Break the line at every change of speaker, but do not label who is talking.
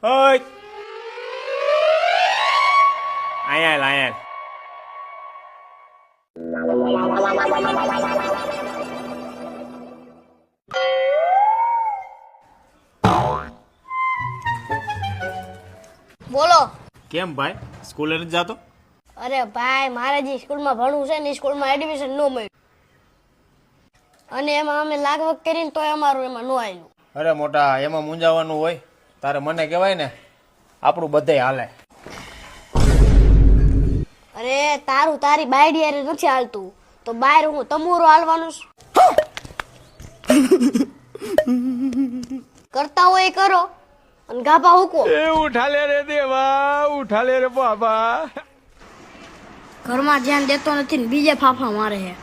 ઓય આયા
બોલો.
કેમ ભાઈ સ્કૂલે નથી જાતો?
અરે ભાઈ મારે જે સ્કૂલમાં ભણવું છે ને સ્કૂલમાં એડમિશન ન મળ્યું અને એમાં અમે લાગવગ કરીને તોય અમારું એમાં ન આવ્યું.
અરે મોટા એમાં મૂંઝાવાનું હોય, તારે મને કહેવાય ને આપણું બધે હાલે.
અરે તારું તારી બાયડી હારે નથી હાલતું તો બહાર હું તમુરો હાલવાનું છું. કરતા હોય એ કરો અને ગાભા હુકો.
ઉઠા લે રે દેવા, ઉઠા લે રે બાબા.
ઘરમાં ધ્યાન દેતો નથી ને બીજે ફાફા મારે છે.